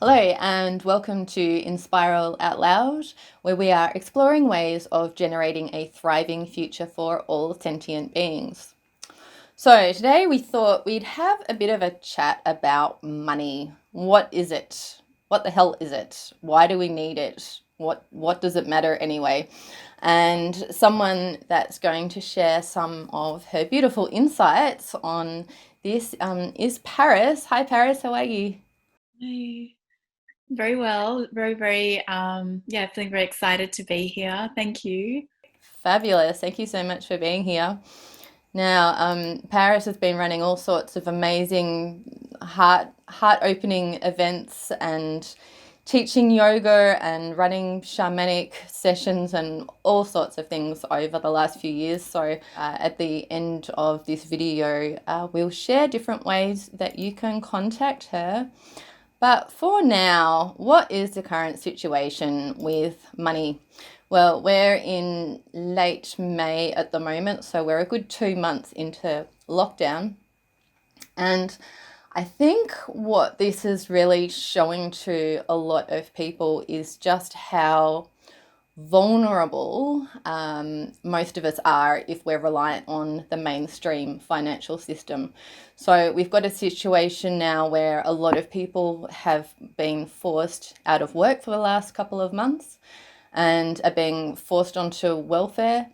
Hello and welcome to Inspiral Out Loud, where we are exploring ways of generating a thriving future for all sentient beings. So today we thought we'd have a bit of a chat about money. What is it? What the hell is it? Why do we need it? What does it matter anyway? And someone that's going to share some of her beautiful insights on this is Paris. Hi Paris, how are you? Hi. Very well. Feeling very excited to be here. Thank you. Fabulous. Thank you so much for being here. Now, Paris has been running all sorts of amazing heart opening events and teaching yoga and running shamanic sessions and all sorts of things over the last few years. So at the end of this video, we'll share different ways that you can contact her. But for now, what is the current situation with money? Well, we're in late May at the moment, so we're a good 2 months into lockdown. And I think what this is really showing to a lot of people is just how vulnerable most of us are if we're reliant on the mainstream financial system. So we've got a situation now where a lot of people have been forced out of work for the last couple of months and are being forced onto welfare.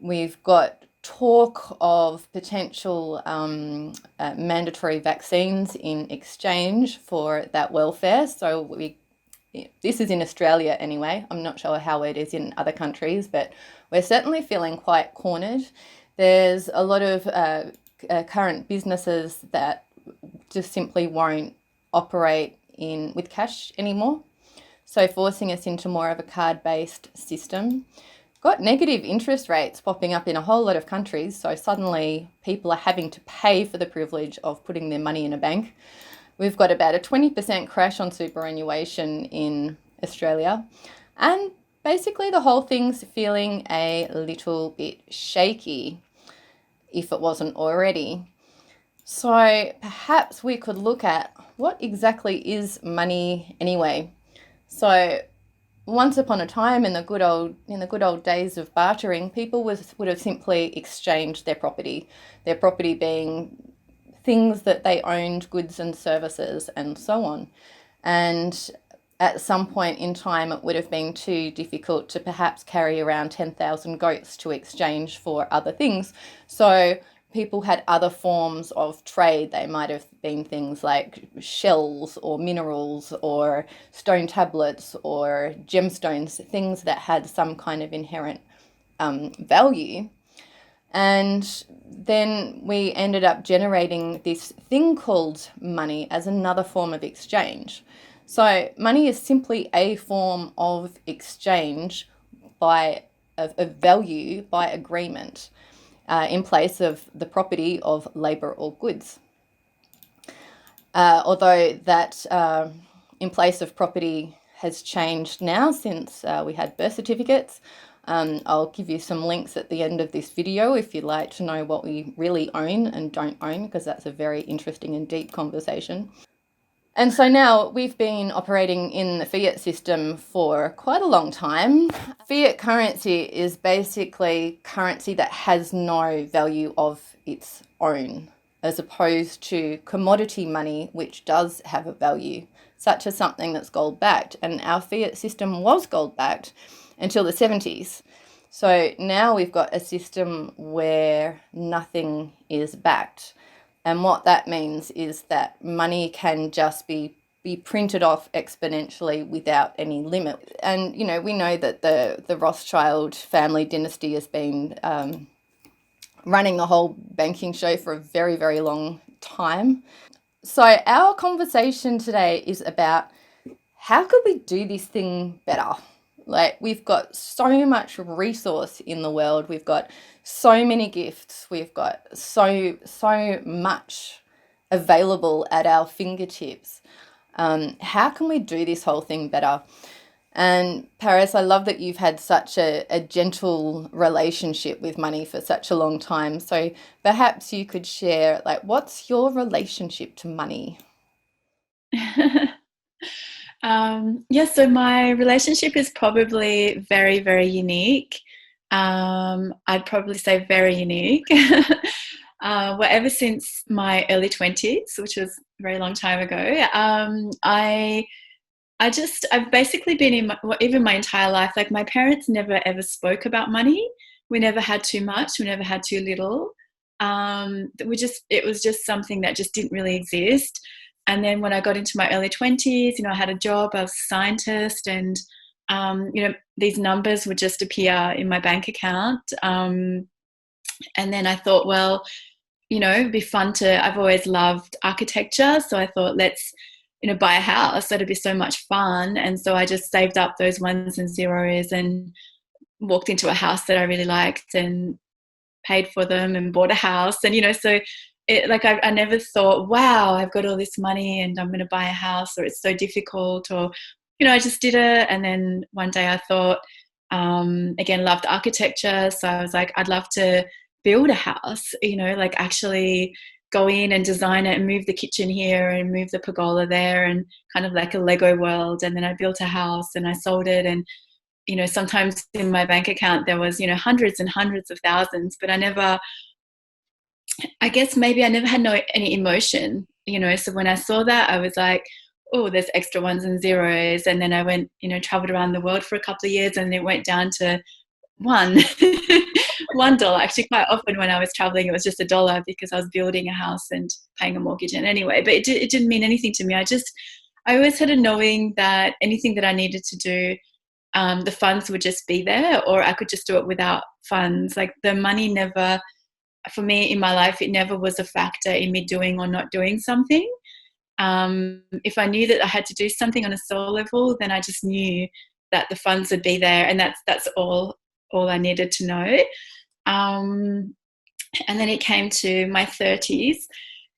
We've got talk of potential mandatory vaccines in exchange for that welfare. This is in Australia anyway. I'm not sure how it is in other countries, but we're certainly feeling quite cornered. There's a lot of current businesses that just simply won't operate with cash anymore. So forcing us into more of a card-based system. Got negative interest rates popping up in a whole lot of countries. So suddenly people are having to pay for the privilege of putting their money in a bank. We've got about a 20% crash on superannuation in Australia. And basically the whole thing's feeling a little bit shaky, if it wasn't already. So perhaps we could look at what exactly is money anyway. So once upon a time in the good old days of bartering, people would have simply exchanged their property being things that they owned, goods and services, and so on. And at some point in time, it would have been too difficult to perhaps carry around 10,000 goats to exchange for other things. So people had other forms of trade. They might have been things like shells or minerals or stone tablets or gemstones, things that had some kind of inherent value. And then we ended up generating this thing called money as another form of exchange. So money is simply a form of exchange of value by agreement in place of the property of labour or goods. Although that in place of property has changed now since we had birth certificates. I'll give you some links at the end of this video if you'd like to know what we really own and don't own, because that's a very interesting and deep conversation. And so now we've been operating in the fiat system for quite a long time. Fiat currency is basically currency that has no value of its own, as opposed to commodity money, which does have a value, such as something that's gold backed. And our fiat system was gold backed until the 70s. So now we've got a system where nothing is backed. And what that means is that money can just be printed off exponentially without any limit. And, you know, we know that the Rothschild family dynasty has been running the whole banking show for a very, very long time. So our conversation today is about how could we do this thing better? Like, we've got so much resource in the world. We've got so many gifts. We've got so much available at our fingertips. How can we do this whole thing better? And Paris, I love that you've had such a gentle relationship with money for such a long time. So perhaps you could share, like, what's your relationship to money? Yeah, so my relationship is probably very, very unique. I'd probably say very unique. Well, ever since my early 20s, which was a very long time ago, I've basically been in even my entire life, like my parents never ever spoke about money. We never had too much, we never had too little. It was just something that just didn't really exist. And then when I got into my early 20s, I had a job, I was a scientist, and these numbers would just appear in my bank account. And then I thought, well, it'd be fun I've always loved architecture. So I thought, let's, buy a house. That'd be so much fun. And so I just saved up those ones and zeros and walked into a house that I really liked and paid for them and bought a house. And, so I never thought, wow, I've got all this money and I'm going to buy a house, or it's so difficult, or, I just did it. And then one day I thought, again, loved architecture. So I was like, I'd love to build a house, actually go in and design it and move the kitchen here and move the pergola there, and kind of like a Lego world. And then I built a house and I sold it. And, sometimes in my bank account there was, hundreds and hundreds of thousands, but I guess maybe I never had any emotion, So when I saw that, I was like, oh, there's extra ones and zeros. And then I went, traveled around the world for a couple of years, and it went down to one $1. Actually, quite often when I was traveling, it was just $1 because I was building a house and paying a mortgage. And anyway, but it didn't mean anything to me. I always had a knowing that anything that I needed to do, the funds would just be there, or I could just do it without funds. Like the money never, for me in my life, it never was a factor in me doing or not doing something. If I knew that I had to do something on a soul level, then I just knew that the funds would be there, and that's all I needed to know. And then it came to my 30s,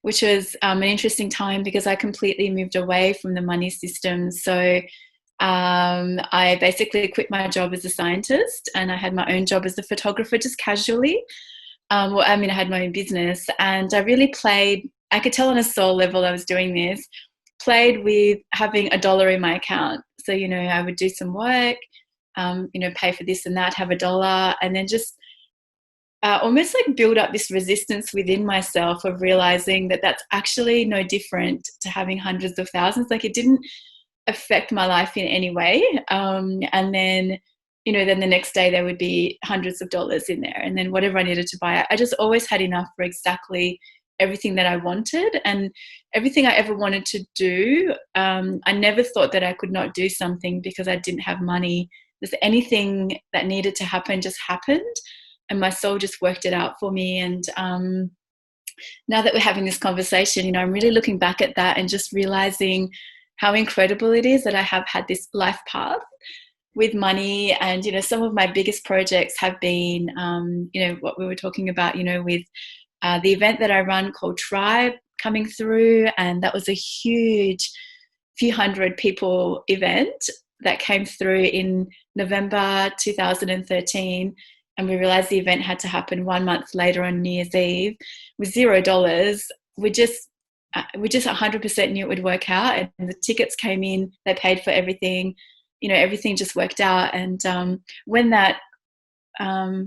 which was an interesting time because I completely moved away from the money system. So I basically quit my job as a scientist, and I had my own job as a photographer, just casually. I had my own business, and I really I could tell on a soul level I was doing this, played with having $1 in my account. So, I would do some work, pay for this and that, have $1, and then just almost like build up this resistance within myself of realizing that that's actually no different to having hundreds of thousands. Like it didn't affect my life in any way. And then, then the next day there would be hundreds of dollars in there, and then whatever I needed to buy, I just always had enough for exactly everything that I wanted, and everything I ever wanted to do. I never thought that I could not do something because I didn't have money. Just anything that needed to happen just happened, and my soul just worked it out for me. And now that we're having this conversation, I'm really looking back at that and just realizing how incredible it is that I have had this life path with money. And, some of my biggest projects have been, what we were talking about, with the event that I run called Tribe coming through. And that was a huge few hundred people event that came through in November 2013. And we realized the event had to happen 1 month later on New Year's Eve with $0. We just 100% knew it would work out, and the tickets came in, they paid for everything, everything just worked out. And when that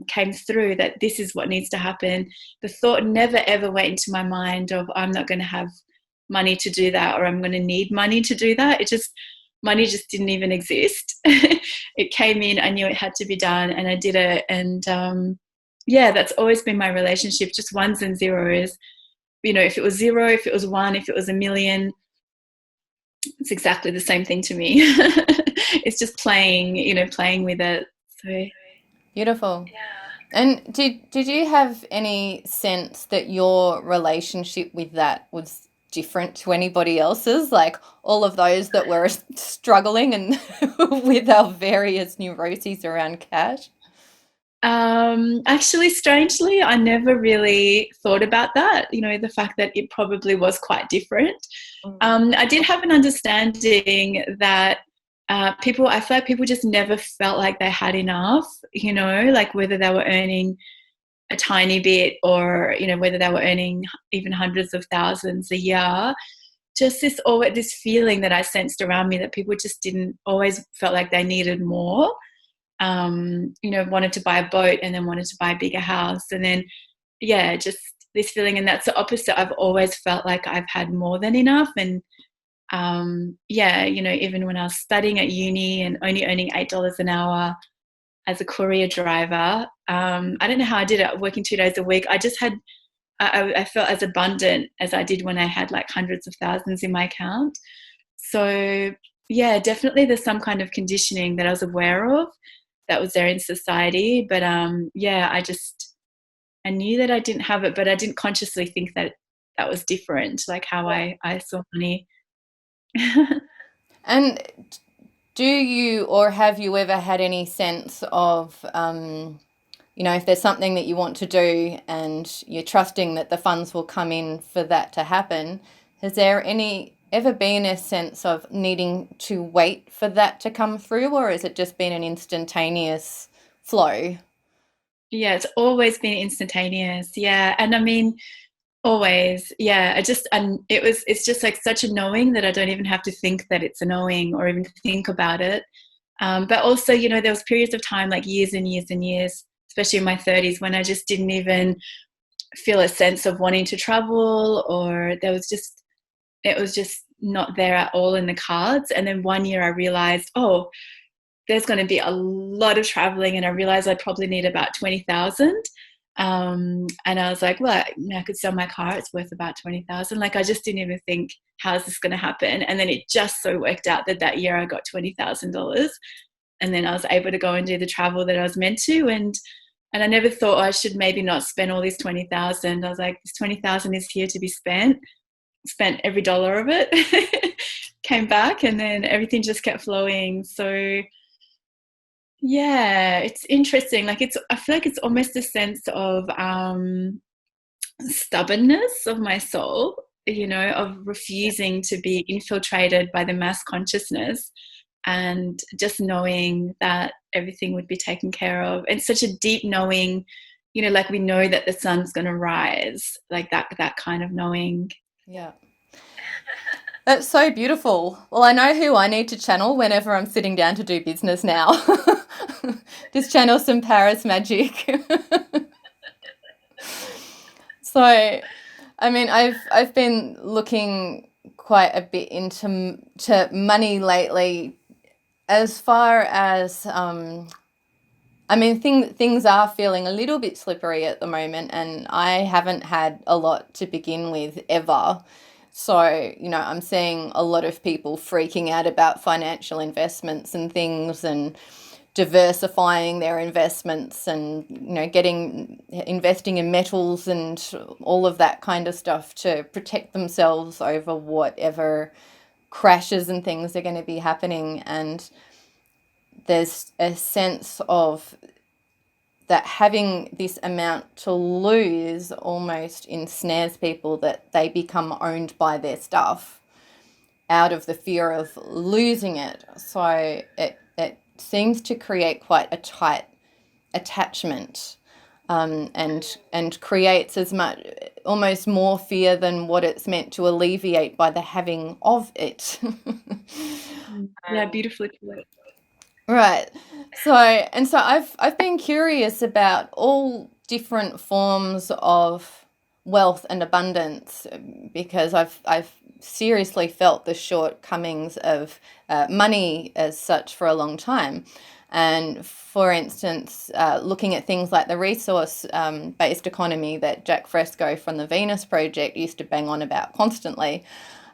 came through, that this is what needs to happen, the thought never ever went into my mind of I'm not going to have money to do that, or I'm going to need money to do that. Money just didn't even exist. It came in, I knew it had to be done, and I did it. And that's always been my relationship, just ones and zeros. If it was zero, if it was one, if it was a million, it's exactly the same thing to me. It's just playing with it. So Beautiful. yeah. And did you have any sense that your relationship with that was different to anybody else's? Like all of those that were struggling and with our various neuroses around cash? Actually, strangely, I never really thought about that, the fact that it probably was quite different. I did have an understanding that I feel like people just never felt like they had enough, like whether they were earning a tiny bit or, whether they were earning even hundreds of thousands a year. just this feeling that I sensed around me that people just didn't always felt like they needed more. Wanted to buy a boat and then wanted to buy a bigger house, and then just this feeling. And that's the opposite. I've always felt like I've had more than enough. And even when I was studying at uni and only earning $8 an hour as a courier driver, I don't know how I did it, working 2 days a week. I felt as abundant as I did when I had like hundreds of thousands in my account. So definitely there's some kind of conditioning that I was aware of that was there in society. But I knew that I didn't have it, but I didn't consciously think that that was different, like how I saw money. And do you or have you ever had any sense of, if there's something that you want to do and you're trusting that the funds will come in for that to happen, has there ever been a sense of needing to wait for that to come through, or has it just been an instantaneous flow? Yeah, it's always been instantaneous. Yeah. And I mean, always. Yeah. It's just like such a knowing that I don't even have to think that it's a knowing or even think about it. But also, there was periods of time, like years and years and years, especially in my 30s, when I just didn't even feel a sense of wanting to travel, or it was just not there at all in the cards. And then one year I realized, oh, there's going to be a lot of traveling, and I realized I probably need about 20,000. And I was like, well, I could sell my car. It's worth about 20,000. Like, I just didn't even think, how's this going to happen? And then it just so worked out that year I got $20,000. And then I was able to go and do the travel that I was meant to. And I never thought I should maybe not spend all this 20,000. I was like, this 20,000 is here to be spent. Spent every dollar of it. Came back, and then everything just kept flowing. So yeah, it's interesting. Like, I feel like it's almost a sense of stubbornness of my soul, of refusing to be infiltrated by the mass consciousness, and just knowing that everything would be taken care of. And such a deep knowing, like we know that the sun's going to rise, like that kind of knowing. Yeah. That's so beautiful. Well, I know who I need to channel whenever I'm sitting down to do business now. Just channel some Paris magic. So, I mean, I've been looking quite a bit into money lately, as far as I mean, things are feeling a little bit slippery at the moment, and I haven't had a lot to begin with ever. So, I'm seeing a lot of people freaking out about financial investments and things, and diversifying their investments, and, investing in metals and all of that kind of stuff to protect themselves over whatever crashes and things are going to be happening. And there's a sense of that having this amount to lose almost ensnares people, that they become owned by their stuff out of the fear of losing it. So it seems to create quite a tight attachment, and creates as much, almost more fear than what it's meant to alleviate by the having of it. Yeah, beautifully put. Right. So I've been curious about all different forms of wealth and abundance, because I've seriously felt the shortcomings of money as such for a long time. And for instance, looking at things like the resource-based economy that Jack Fresco from the Venus Project used to bang on about constantly.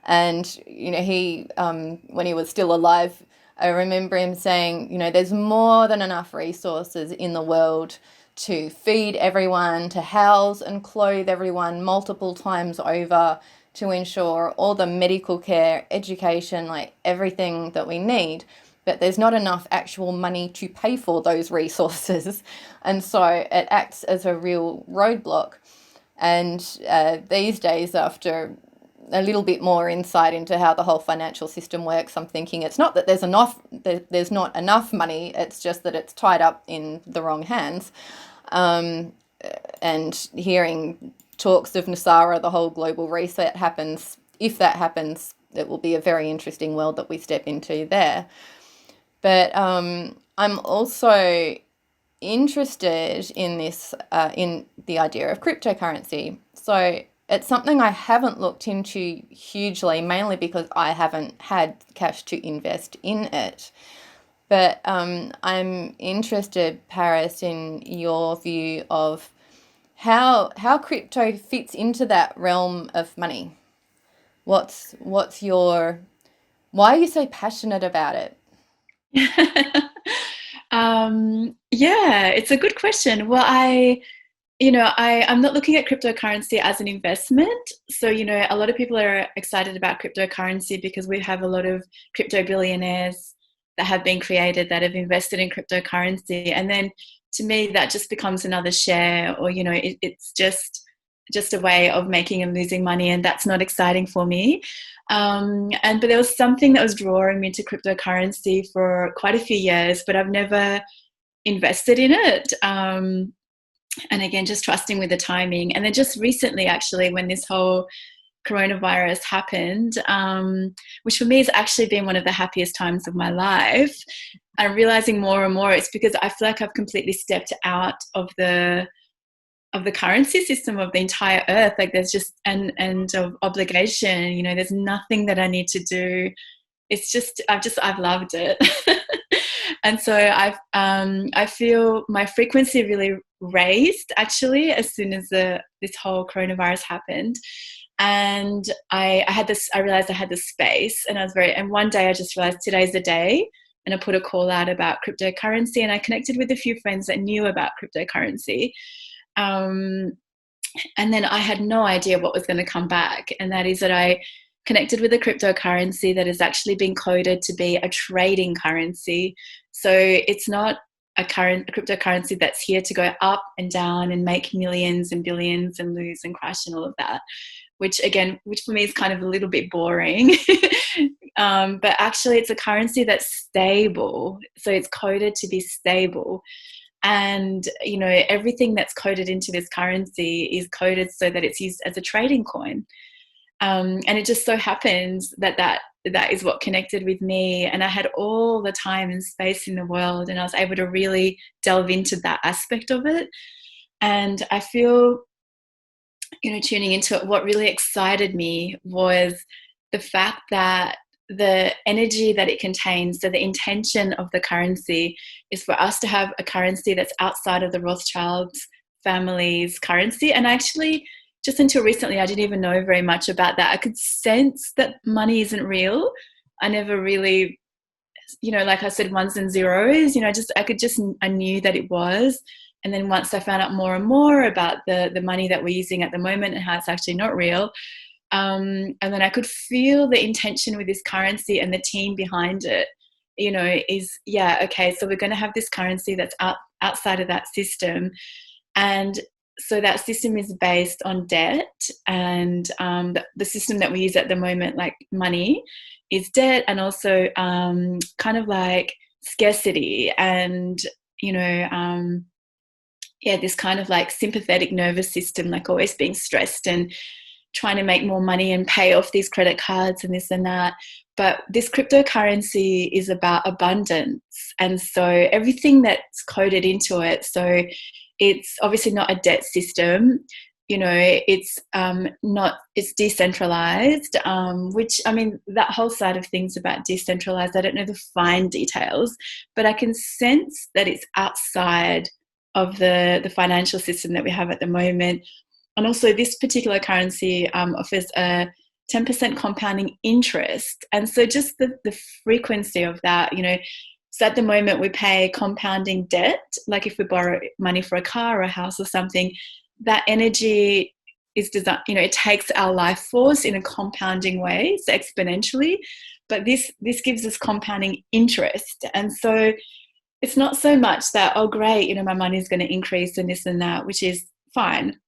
And, he, when he was still alive, I remember him saying, there's more than enough resources in the world to feed everyone, to house and clothe everyone multiple times over, to ensure all the medical care, education, like everything that we need. But there's not enough actual money to pay for those resources. And so it acts as a real roadblock. And these days, after a little bit more insight into how the whole financial system works, I'm thinking it's not that there's not enough money, it's just that it's tied up in the wrong hands. And hearing talks of Nasara, the whole global reset happens if that happens, it will be a very interesting world that we step into there. But I'm also interested in this, in the idea of cryptocurrency. So it's something I haven't looked into hugely, mainly because I haven't had cash to invest in it. But I'm interested, Paris, in your view of how crypto fits into that realm of money. What's your, why are you so passionate about it? Yeah, it's a good question. Well, I'm not looking at cryptocurrency as an investment. So, a lot of people are excited about cryptocurrency because we have a lot of crypto billionaires that have been created that have invested in cryptocurrency. And then to me, that just becomes another share, or, it's just a way of making and losing money. And that's not exciting for me. But there was something that was drawing me to cryptocurrency for quite a few years, but I've never invested in it. And again, just trusting with the timing. And then just recently, actually, when this whole coronavirus happened, which for me has actually been one of the happiest times of my life, I'm realizing more and more it's because I feel like I've completely stepped out of the currency system of the entire earth. Like there's just and of obligation. There's nothing that I need to do. It's just I've loved it. And so I feel my frequency really raised actually as soon as this whole coronavirus happened. And I realized I had this space, and and one day I just realized today's the day, and I put a call out about cryptocurrency, and I connected with a few friends that knew about cryptocurrency. And then I had no idea what was going to come back, and that is that I connected with a cryptocurrency that has actually been coded to be a trading currency. So it's not a cryptocurrency that's here to go up and down and make millions and billions and lose and crash and all of that, which for me is kind of a little bit boring. But actually it's a currency that's stable. So it's coded to be stable. And, everything that's coded into this currency is coded so that it's used as a trading coin. And it just so happens that is what connected with me. And I had all the time and space in the world, and I was able to really delve into that aspect of it. And I feel, tuning into it, what really excited me was the fact that the energy that it contains, so the intention of the currency is for us to have a currency that's outside of the Rothschilds family's currency. And actually, just until recently, I didn't even know very much about that. I could sense that money isn't real. I never really, like I said, ones and zeros, I knew that it was. And then once I found out more and more about the money that we're using at the moment and how it's actually not real, and then I could feel the intention with this currency and the team behind it, okay, so we're going to have this currency that's outside of that system. And so that system is based on debt, and the system that we use at the moment, like money, is debt, and also kind of like scarcity and, this kind of like sympathetic nervous system, like always being stressed and trying to make more money and pay off these credit cards and this and that. But this cryptocurrency is about abundance. And so everything that's coded into it, so it's obviously not a debt system, it's it's decentralized, which, that whole side of things about decentralized, I don't know the fine details, but I can sense that it's outside of the financial system that we have at the moment. And also this particular currency offers a 10% compounding interest. And so just the frequency of that, so at the moment we pay compounding debt, like if we borrow money for a car or a house or something, that energy is designed, it takes our life force in a compounding way, so exponentially. But this gives us compounding interest. And so it's not so much that, oh great, my money is going to increase and this and that, which is fine.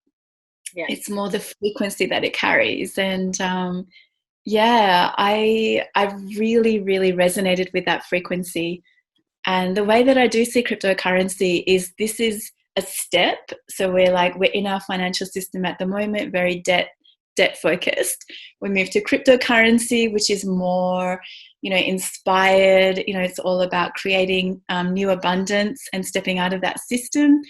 Yeah. It's more the frequency that it carries. And I really, really resonated with that frequency. And the way that I do see cryptocurrency is this is a step. So we're in our financial system at the moment, very debt debt focused. We moved to cryptocurrency, which is more, inspired. It's all about creating new abundance and stepping out of that system.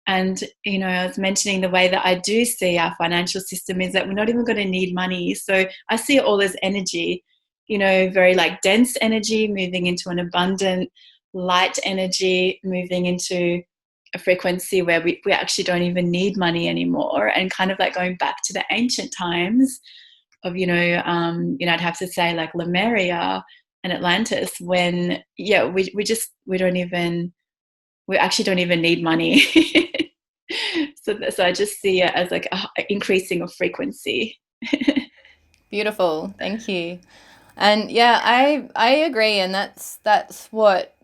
And, I was mentioning the way that I do see our financial system is that we're not even going to need money. So I see it all as energy, very like dense energy moving into an abundant, light energy moving into a frequency where we actually don't even need money anymore, and kind of like going back to the ancient times of, I'd have to say like Lemuria and Atlantis, when, we actually don't even need money. So I just see it as like a increasing of frequency. Beautiful. Thank you. And yeah, I agree, and that's what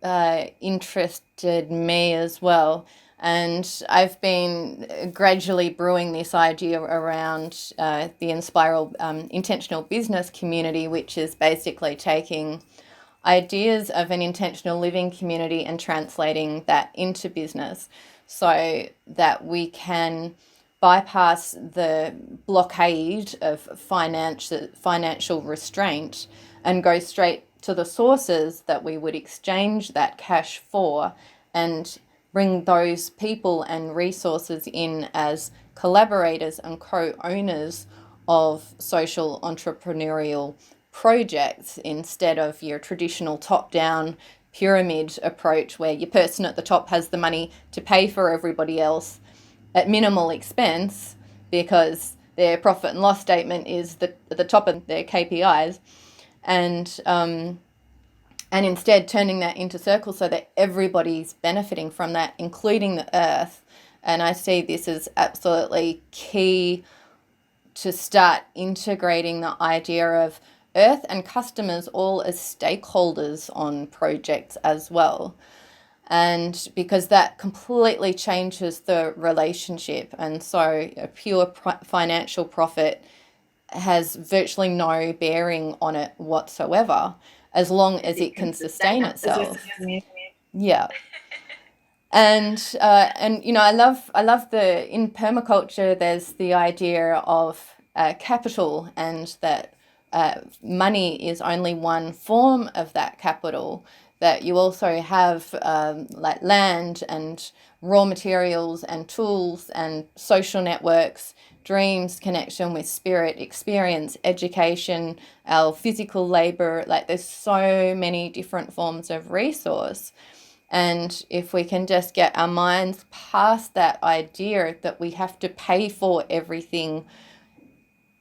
interested me as well. And I've been gradually brewing this idea around the Inspiral intentional business community, which is basically taking ideas of an intentional living community and translating that into business so that we can bypass the blockade of financial restraint and go straight to the sources that we would exchange that cash for, and bring those people and resources in as collaborators and co-owners of social entrepreneurial projects, instead of your traditional top-down pyramid approach where your person at the top has the money to pay for everybody else at minimal expense because their profit and loss statement is at the top of their KPIs, and instead turning that into circles so that everybody's benefiting from that, including the earth. And I see this as absolutely key to start integrating the idea of earth and customers all as stakeholders on projects as well. And because that completely changes the relationship. And so a pure financial profit has virtually no bearing on it whatsoever, as long as it can sustain itself. Yeah. And I love in permaculture there's the idea of capital, and that money is only one form of that capital, that you also have like land and raw materials and tools and social networks, dreams, connection with spirit, experience, education, our physical labor. Like there's so many different forms of resource. And if we can just get our minds past that idea that we have to pay for everything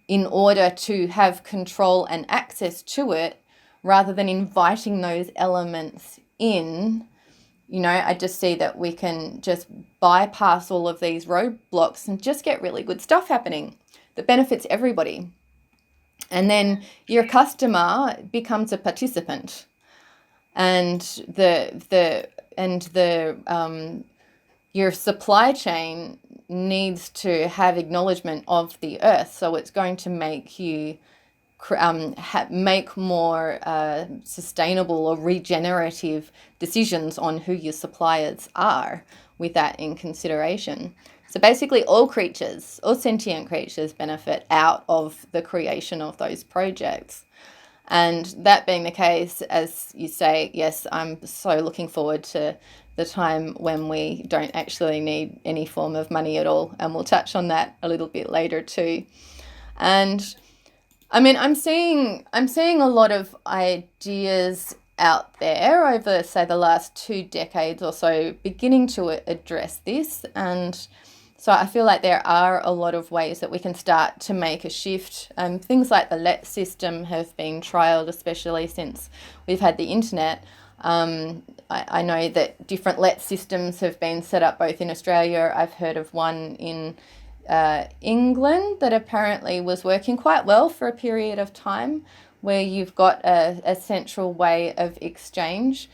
in order to have control and access to it, rather than inviting those elements in, I just see that we can just bypass all of these roadblocks and just get really good stuff happening that benefits everybody. And then your customer becomes a participant, and your supply chain needs to have acknowledgement of the earth. So it's going to make you make more sustainable or regenerative decisions on who your suppliers are, with that in consideration. So basically all sentient creatures benefit out of the creation of those projects. And that being the case, as you say, yes, I'm so looking forward to the time when we don't actually need any form of money at all. And we'll touch on that a little bit later too. And I mean, I'm seeing a lot of ideas out there over, say, the last 2 decades or so beginning to address this. And so I feel like there are a lot of ways that we can start to make a shift. Things like the LET system have been trialled, especially since we've had the internet. I know that different LET systems have been set up both in Australia. I've heard of one in England that apparently was working quite well for a period of time, where you've got a central way of exchange.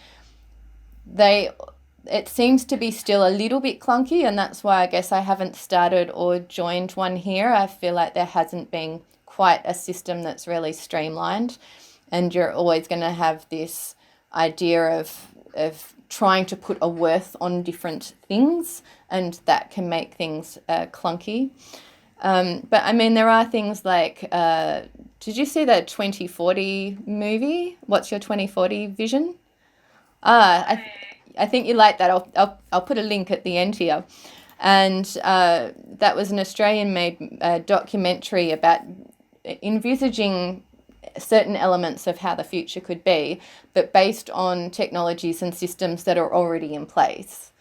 It seems to be still a little bit clunky, and that's why I guess I haven't started or joined one here. I feel like there hasn't been quite a system that's really streamlined, and you're always going to have this idea of trying to put a worth on different things, and that can make things clunky. But I mean, there are things like, did you see that 2040 movie? What's your 2040 vision? I think you like that. I'll put a link at the end here. And that was an Australian made documentary about envisaging certain elements of how the future could be, but based on technologies and systems that are already in place.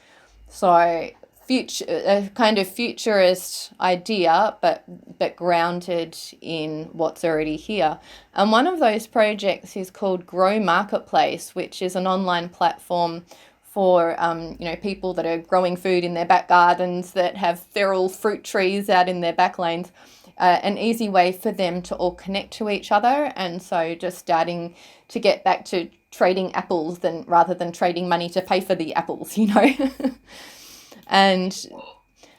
So future, a kind of futurist idea, but grounded in what's already here. And one of those projects is called Grow Marketplace, which is an online platform for people that are growing food in their back gardens, that have feral fruit trees out in their back lanes. An easy way for them to all connect to each other, and so just starting to get back to trading apples rather than trading money to pay for the apples, and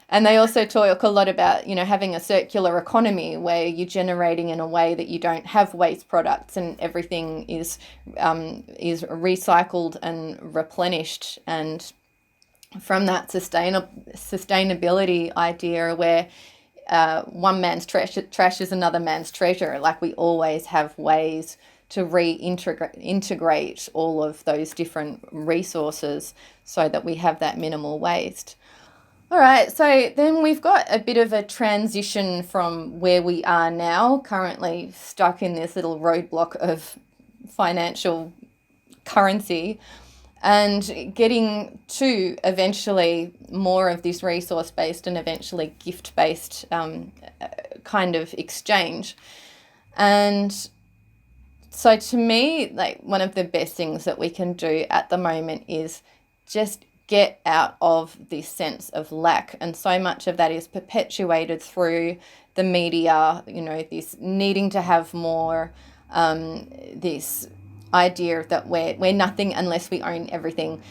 and they also talk a lot about having a circular economy where you're generating in a way that you don't have waste products, and everything is recycled and replenished. And from that sustainability idea where one man's trash is another man's treasure, like we always have ways to reintegrate all of those different resources so that we have that minimal waste. All right, so then we've got a bit of a transition from where we are now, currently stuck in this little roadblock of financial currency, and getting to eventually more of this resource-based and eventually gift-based kind of exchange. And so to me, like, one of the best things that we can do at the moment is just get out of this sense of lack. And so much of that is perpetuated through the media, this needing to have more, this idea that we're nothing unless we own everything.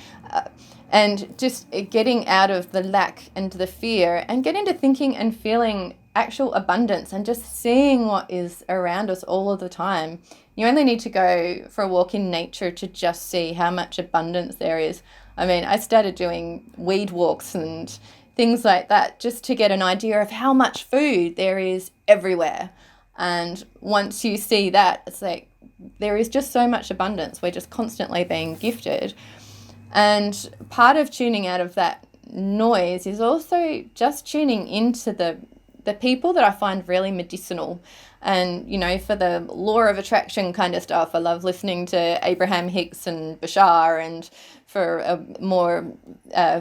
And just getting out of the lack and the fear and get into thinking and feeling actual abundance and just seeing what is around us all of the time. You only need to go for a walk in nature to just see how much abundance there is. I mean, I started doing weed walks and things like that just to get an idea of how much food there is everywhere. And once you see that, it's like there is just so much abundance. We're just constantly being gifted. And part of tuning out of that noise is also just tuning into the people that I find really medicinal. And, for the law of attraction kind of stuff, I love listening to Abraham Hicks and Bashar. And for a more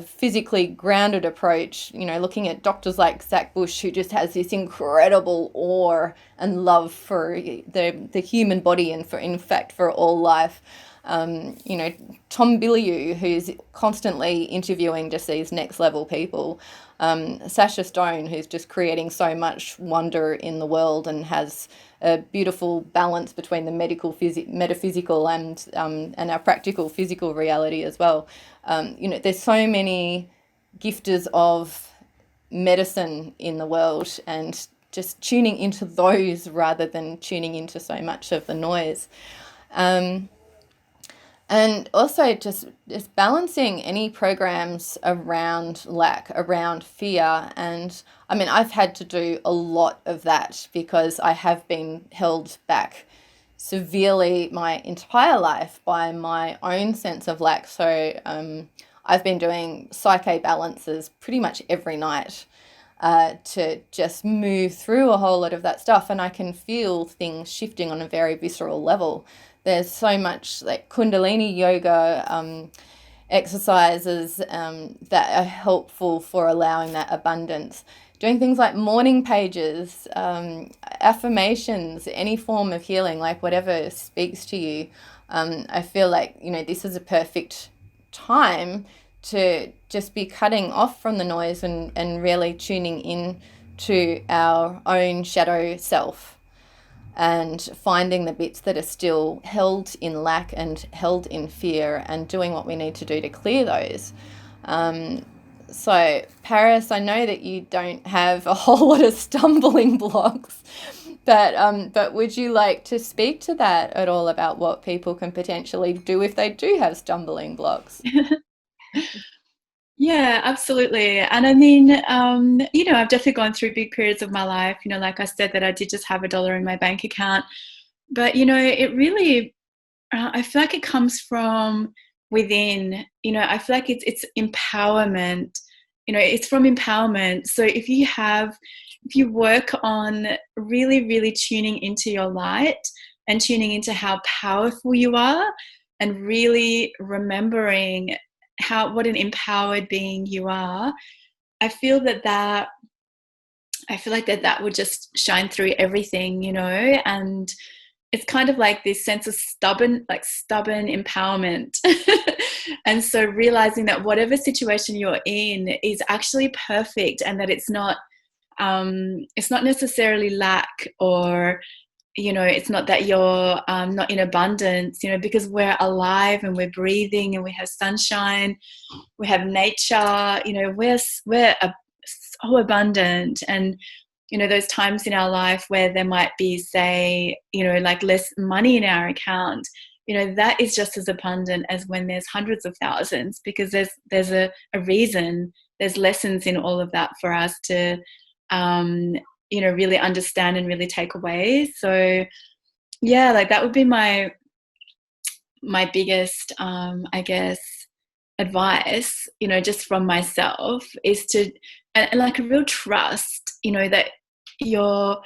physically grounded approach, looking at doctors like Zach Bush, who just has this incredible awe and love for the human body and in fact, for all life. Tom Billieu, who's constantly interviewing just these next level people. Sacha, who's just creating so much wonder in the world and has a beautiful balance between the metaphysical and our practical physical reality as well. There's so many gifters of medicine in the world, and just tuning into those rather than tuning into so much of the noise. And also just balancing any programs around lack, around fear. And I mean, I've had to do a lot of that because I have been held back severely my entire life by my own sense of lack. So I've been doing psyche balances pretty much every night to just move through a whole lot of that stuff. And I can feel things shifting on a very visceral level. There's so much like Kundalini yoga exercises that are helpful for allowing that abundance. Doing things like morning pages, affirmations, any form of healing, like whatever speaks to you. I feel like, this is a perfect time to just be cutting off from the noise and really tuning in to our own shadow self, and finding the bits that are still held in lack and held in fear, and doing what we need to do to clear those. So, Paris, I know that you don't have a whole lot of stumbling blocks, but would you like to speak to that at all, about what people can potentially do if they do have stumbling blocks? Yeah, absolutely. And I mean, you know, I've definitely gone through big periods of my life, you know, like I said, that I did just have $1 in my bank account. But, you know, it really, I feel like it comes from within. You know, I feel like it's empowerment. You know, it's from empowerment. So if you work on really, really tuning into your light and tuning into how powerful you are, and really remembering what an empowered being you are, I feel that would just shine through everything, you know. And it's kind of like this sense of stubborn empowerment. And so realizing that whatever situation you're in is actually perfect, and that it's not necessarily lack, or, you know, it's not that you're not in abundance, you know, because we're alive and we're breathing and we have sunshine, we have nature, you know, we're so abundant. And, you know, those times in our life where there might be, say, you know, like less money in our account, you know, that is just as abundant as when there's hundreds of thousands, because there's a reason, there's lessons in all of that for us to um, you know, really understand and really take away. So yeah, like that would be my biggest I guess advice, you know, just from myself, is to, and like a real trust, you know, that you're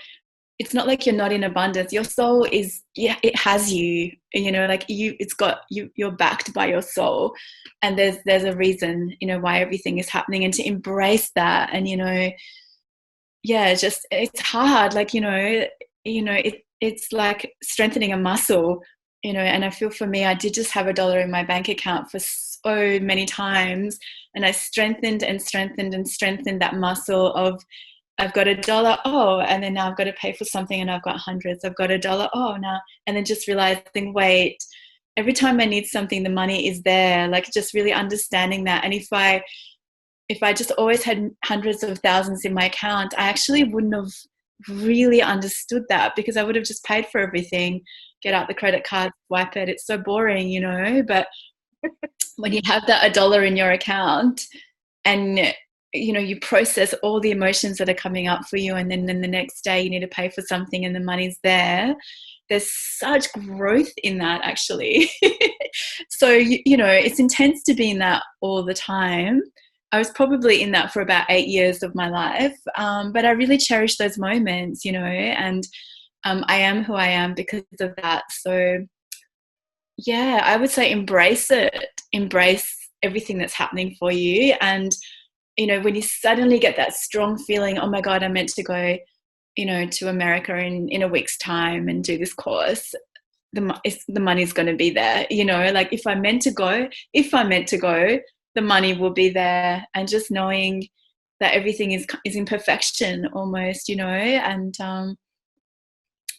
it's not like you're not in abundance. Your soul is, yeah, it has you, you know, like it's got you, you're backed by your soul, and there's a reason, you know, why everything is happening, and to embrace that. And, you know, yeah, it's hard, like, it's like strengthening a muscle, you know. And I feel, for me, I did just have $1 in my bank account for so many times, and I strengthened and strengthened and strengthened that muscle of, I've got $1, oh, and then now I've got to pay for something and I've got hundreds. I've got $1, oh, now, and then just realizing, wait, every time I need something, the money is there. Like, just really understanding that. And if I just always had hundreds of thousands in my account, I actually wouldn't have really understood that, because I would have just paid for everything, get out the credit card, swipe it. It's so boring, you know. But when you have that $1 in your account, and, you know, you process all the emotions that are coming up for you, and then the next day you need to pay for something and the money's there, there's such growth in that, actually. So you know, it's intense to be in that all the time. I was probably in that for about 8 years of my life, but I really cherish those moments, you know. And I am who I am because of that. So yeah, I would say embrace it, embrace everything that's happening for you. And, you know, when you suddenly get that strong feeling, oh my God, I'm meant to go, you know, to America in a week's time and do this course, the money's going to be there, you know. Like, if I'm meant to go, the money will be there. And just knowing that everything is in perfection almost, you know. And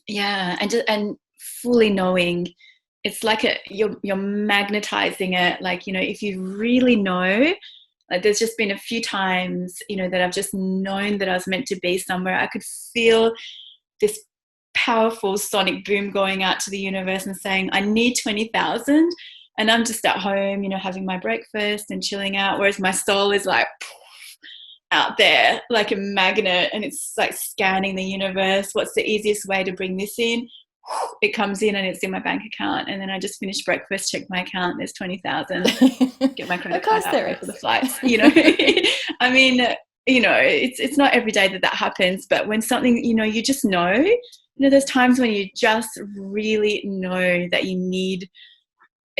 yeah, and fully knowing, it's like you're magnetizing it. Like, you know, if you really know, like, there's just been a few times, you know, that I've just known that I was meant to be somewhere. I could feel this powerful sonic boom going out to the universe and saying, I need 20,000. And I'm just at home, you know, having my breakfast and chilling out. Whereas my soul is like out there like a magnet, and it's like scanning the universe. What's the easiest way to bring this in? It comes in and it's in my bank account. And then I just finished breakfast, check my account, there's 20,000, get my Of credit card course out, there pay for the is. flights, you know. I mean, you know, it's not every day that happens, but when something, you know, you just know, you know, there's times when you just really know that you need,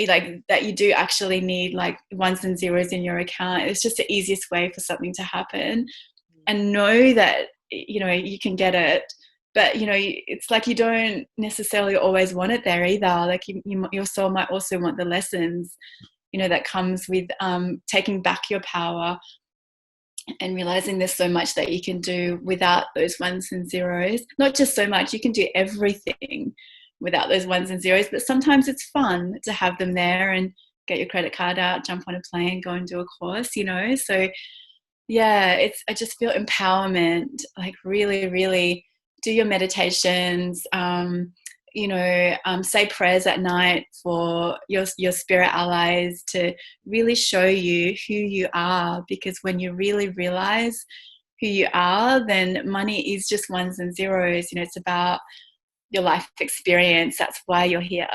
like, that you do actually need like ones and zeros in your account. It's just the easiest way for something to happen. And know that, you know, you can get it. But, you know, it's like you don't necessarily always want it there either. Like, your soul might also want the lessons, you know, that comes with taking back your power, and realizing there's so much that you can do without those ones and zeros. Not just so much, you can do everything without those ones and zeros, but sometimes it's fun to have them there, and get your credit card out, jump on a plane, go and do a course, you know. So yeah, I just feel empowerment, like really, really do your meditations, say prayers at night for your spirit allies to really show you who you are, because when you really realize who you are, then money is just ones and zeros. It's about your life experience. That's why you're here.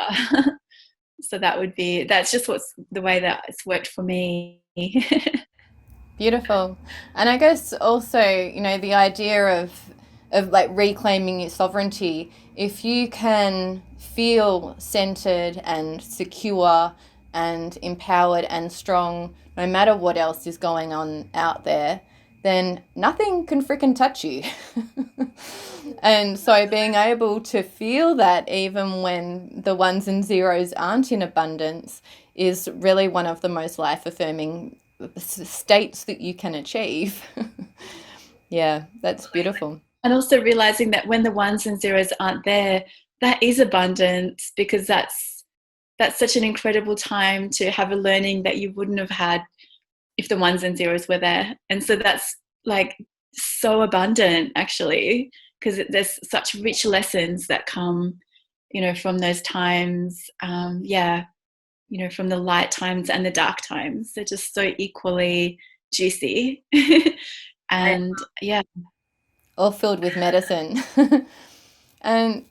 So that's just what's the way that it's worked for me. Beautiful. And I guess also, the idea of like reclaiming your sovereignty, if you can feel centered and secure and empowered and strong, no matter what else is going on out there, then nothing can frickin' touch you. And so being able to feel that even when the ones and zeros aren't in abundance is really one of the most life affirming states that you can achieve. Yeah, that's beautiful. And also realizing that when the ones and zeros aren't there, that is abundance, because that's such an incredible time to have a learning that you wouldn't have had if the ones and zeros were there. And so that's like so abundant, actually, because there's such rich lessons that come, from those times. From the light times and the dark times. They're just so equally juicy. And yeah. All filled with medicine. And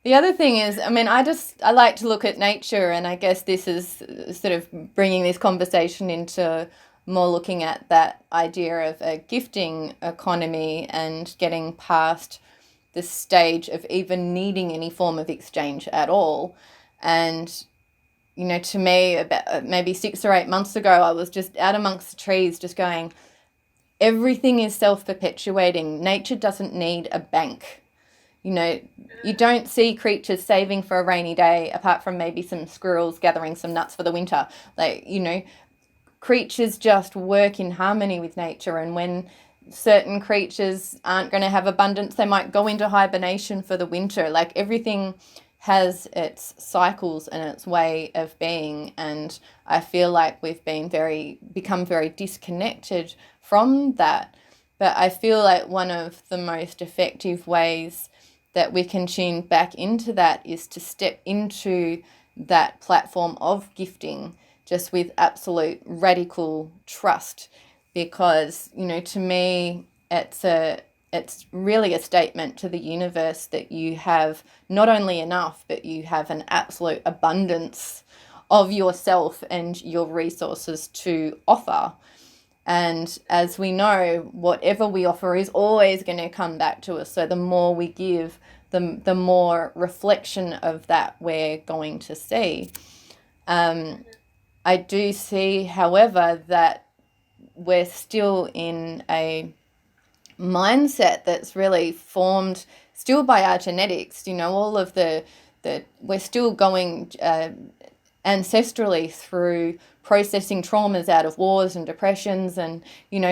the other thing is, I like to look at nature, and I guess this is sort of bringing this conversation into more looking at that idea of a gifting economy and getting past the stage of even needing any form of exchange at all. And, to me, about maybe 6 or 8 months ago, I was just out amongst the trees just going, everything is self-perpetuating. Nature doesn't need a bank. You don't see creatures saving for a rainy day apart from maybe some squirrels gathering some nuts for the winter. Creatures just work in harmony with nature, and when certain creatures aren't going to have abundance, they might go into hibernation for the winter. Like, everything has its cycles and its way of being, and I feel like we've become very disconnected from that. But I feel like one of the most effective ways that we can tune back into that is to step into that platform of gifting just with absolute radical trust, because to me it's really a statement to the universe that you have not only enough, but you have an absolute abundance of yourself and your resources to offer. And as we know, whatever we offer is always going to come back to us. So the more we give, the more reflection of that we're going to see. I do see, however, that we're still in a mindset that's really formed still by our genetics. All of the we're still going ancestrally through processing traumas out of wars and depressions and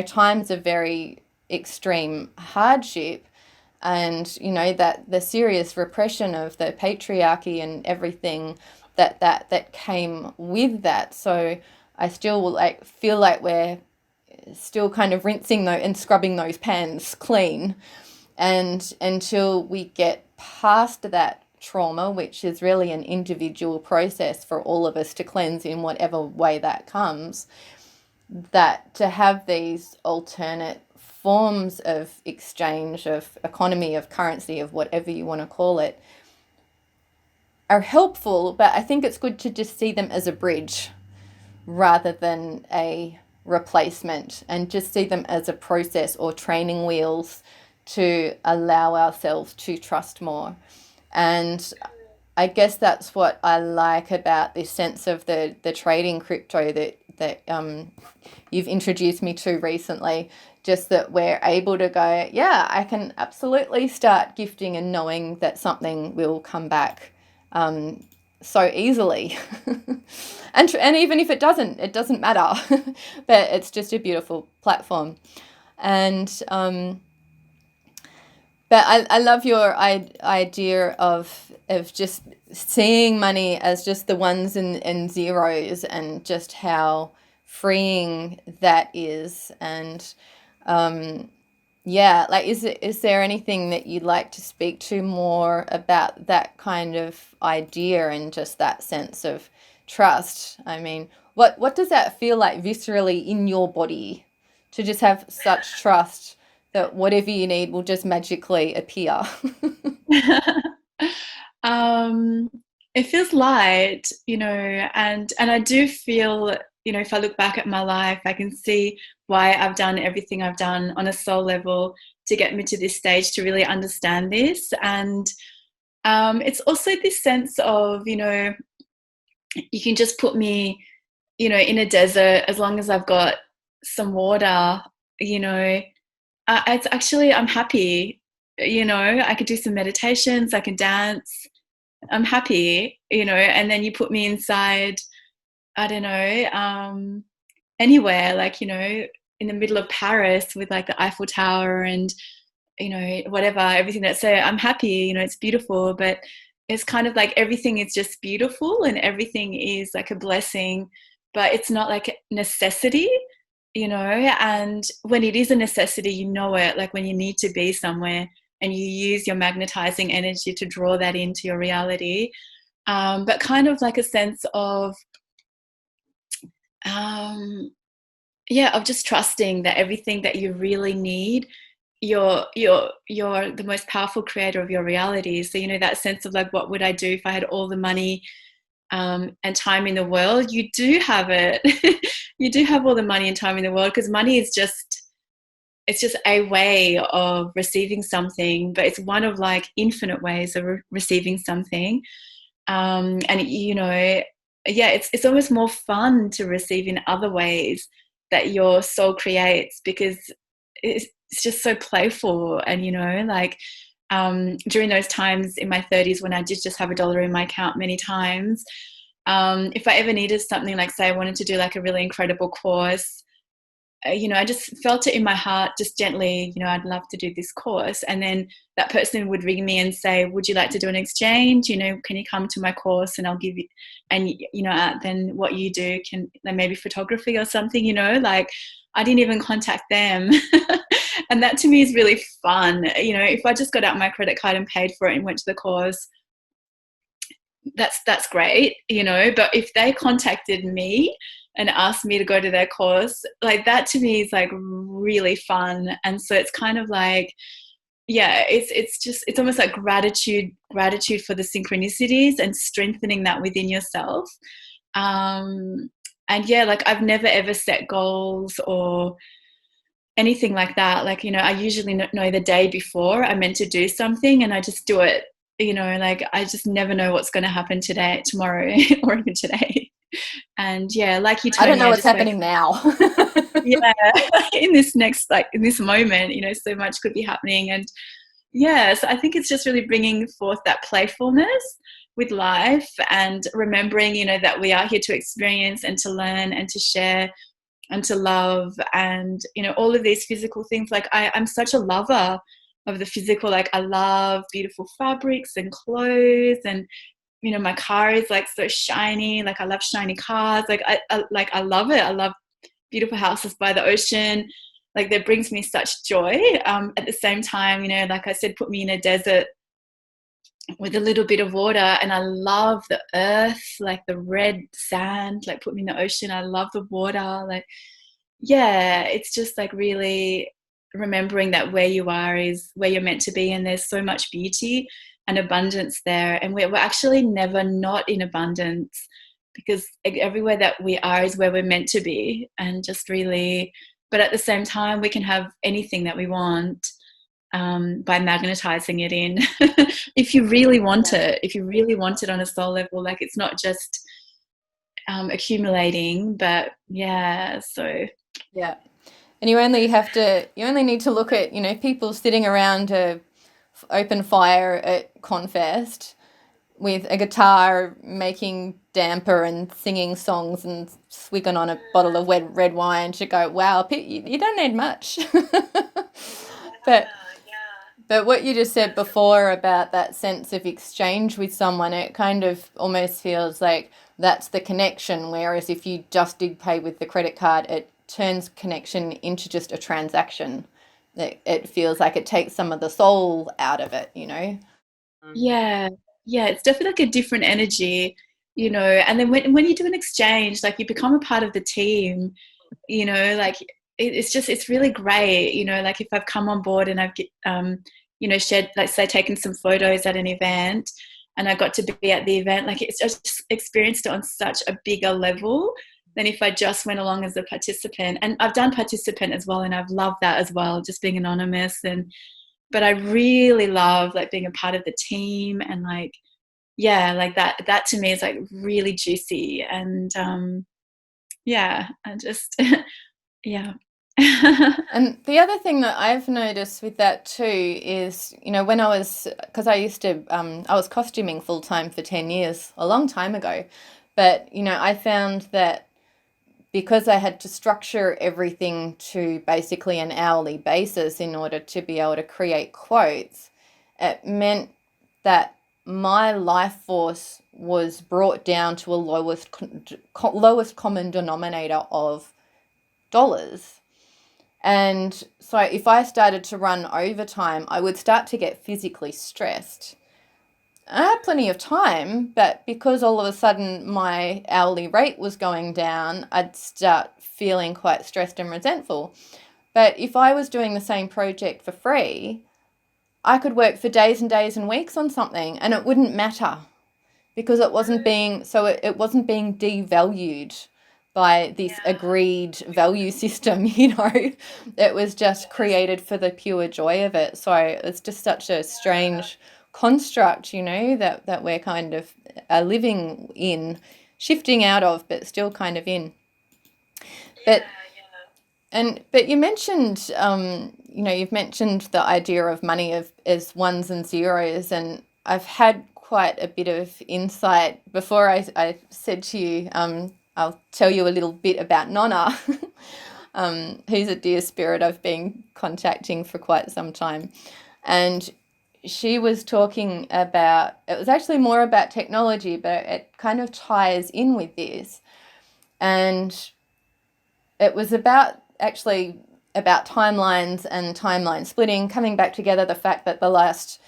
times of very extreme hardship, and that the serious repression of the patriarchy and everything that came with that. So I still feel like we're still kind of rinsing and scrubbing those pans clean, and until we get past that trauma, which is really an individual process for all of us to cleanse in whatever way that comes, that to have these alternate forms of exchange, of economy, of currency, of whatever you want to call it, are helpful. But I think it's good to just see them as a bridge rather than a replacement, and just see them as a process or training wheels to allow ourselves to trust more. And I guess that's what I like about this sense of the trading crypto that you've introduced me to recently. Just that we're able to go, yeah, I can absolutely start gifting and knowing that something will come back so easily. And even if it doesn't matter. But it's just a beautiful platform. And but I love your idea of just seeing money as just the ones and zeros, and just how freeing that is. And Yeah, like is there anything that you'd like to speak to more about that kind of idea and just that sense of trust? I mean, what does that feel like viscerally in your body to just have such trust that whatever you need will just magically appear? um, it feels light, and I do feel, if I look back at my life, I can see why I've done everything I've done on a soul level to get me to this stage to really understand this. And it's also this sense of, you can just put me, in a desert as long as I've got some water, you know, it's actually, I'm happy. I could do some meditations, I can dance, I'm happy, and then you put me inside, I don't know, anywhere, like, in the middle of Paris with like the Eiffel Tower and, whatever, everything that's there, I'm happy, it's beautiful, but it's kind of like everything is just beautiful and everything is like a blessing, but it's not like a necessity, and when it is a necessity, it, like when you need to be somewhere and you use your magnetizing energy to draw that into your reality. But kind of like a sense of, um, yeah, of just trusting that everything that you really need, you're the most powerful creator of your reality. So, that sense of like, what would I do if I had all the money and time in the world? You do have it. You do have all the money and time in the world, because money is just, it's just a way of receiving something, but it's one of like infinite ways of receiving something. And yeah, it's almost more fun to receive in other ways that your soul creates, because it's just so playful. And like, during those times in my 30s when I did just have $1 in my account many times, if I ever needed something, like say I wanted to do like a really incredible course, I just felt it in my heart, just gently, I'd love to do this course. And then that person would ring me and say, would you like to do an exchange? Can you come to my course and I'll give you, and, then what you do can, then maybe photography or something, like I didn't even contact them. And that to me is really fun. If I just got out my credit card and paid for it and went to the course, that's great, but if they contacted me and asked me to go to their course, like that to me is like really fun. And so it's kind of like, yeah, it's almost like gratitude for the synchronicities and strengthening that within yourself. And yeah, like I've never ever set goals or anything like that. Like, I usually know the day before I'm meant to do something and I just do it. Like I just never know what's going to happen today, tomorrow, or even today. And yeah, like you, I don't Tony, know I what's just wake happening now. yeah, in this next, like in this moment, so much could be happening. And yeah, so I think it's just really bringing forth that playfulness with life and remembering, that we are here to experience and to learn and to share and to love, and all of these physical things. Like I'm such a lover of the physical. Like I love beautiful fabrics and clothes, and my car is like so shiny. Like I love shiny cars. Like I love it. I love beautiful houses by the ocean. Like that brings me such joy. At the same time, like I said, put me in a desert with a little bit of water, and I love the earth, like the red sand. Like put me in the ocean, I love the water. Like, yeah, it's just like really remembering that where you are is where you're meant to be, and there's so much beauty and abundance there, and we're actually never not in abundance, because everywhere that we are is where we're meant to be. And just really, but at the same time we can have anything that we want, by magnetizing it in. If you really want it, if you really want it on a soul level, like it's not just accumulating, but yeah, so Yeah. And you only need to look at, people sitting around a open fire at Confest with a guitar making damper and singing songs and swigging on a bottle of red wine to go, wow, you don't need much. But but what you just said before about that sense of exchange with someone, it kind of almost feels like that's the connection. Whereas if you just did pay with the credit card, it turns connection into just a transaction. it feels like it takes some of the soul out of it, you know. Yeah, yeah, it's definitely like a different energy, you know. And then when you do an exchange, like you become a part of the team, you know, like it's just it's really great, you know. Like if I've come on board and you know, shared, like say, taken some photos at an event, and I got to be at the event, like it's just experienced it on such a bigger level than if I just went along as a participant. And I've done participant as well, and I've loved that as well, just being anonymous. And but I really love like being a part of the team, and like yeah, like that to me is like really juicy. And yeah, I just yeah. And the other thing that I've noticed with that too is, you know, when I was, because I used to, I was costuming full time for 10 years, a long time ago. But, you know, I found that because I had to structure everything to basically an hourly basis in order to be able to create quotes, it meant that my life force was brought down to a lowest common denominator of dollars. And so if I started to run overtime, I would start to get physically stressed. I had plenty of time, but because all of a sudden my hourly rate was going down, I'd start feeling quite stressed and resentful. But if I was doing the same project for free, I could work for days and days and weeks on something and it wouldn't matter because it wasn't being devalued by this agreed value system, you know. It was just created for the pure joy of it. So it's just such a strange construct, you know, that we're kind of living in, shifting out of, but still kind of in. But but you mentioned, you know, you've mentioned the idea of money as ones and zeros, and I've had quite a bit of insight. Before I said to you, I'll tell you a little bit about Nonna, who's a dear spirit I've been contacting for quite some time, and she was talking about, it was actually more about technology, but it kind of ties in with this, and it was about actually about timelines and timeline splitting, coming back together, the fact that the last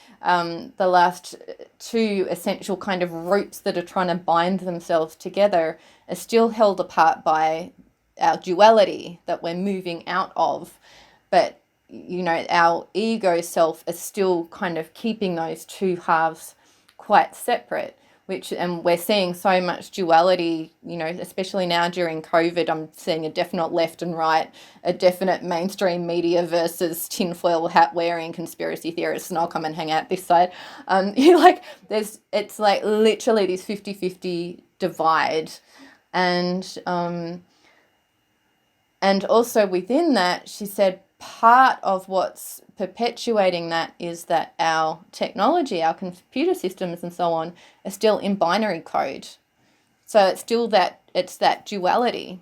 two essential kind of roots that are trying to bind themselves together are still held apart by our duality that we're moving out of. But, you know, our ego self is still kind of keeping those two halves quite separate, which, and we're seeing so much duality, you know, especially now during COVID. I'm seeing a definite left and right, a definite mainstream media versus tinfoil hat wearing conspiracy theorists, and I'll come and hang out this side. You like, it's like literally this 50-50 divide. And also within that, she said part of what's perpetuating that is that our technology, our computer systems and so on, are still in binary code. So it's that duality.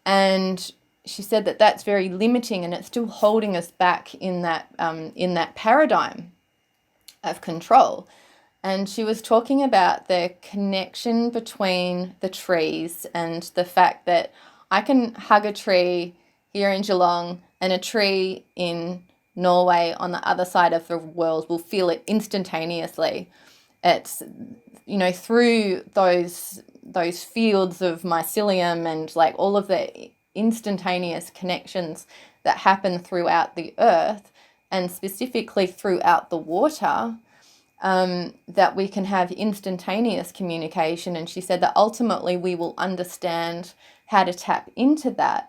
And she said that that's very limiting, and it's still holding us back in that paradigm of control. And she was talking about the connection between the trees and the fact that I can hug a tree here in Geelong and a tree in Norway on the other side of the world will feel it instantaneously. It's, you know, through those fields of mycelium and like all of the instantaneous connections that happen throughout the earth and specifically throughout the water, that we can have instantaneous communication. And she said that ultimately we will understand how to tap into that.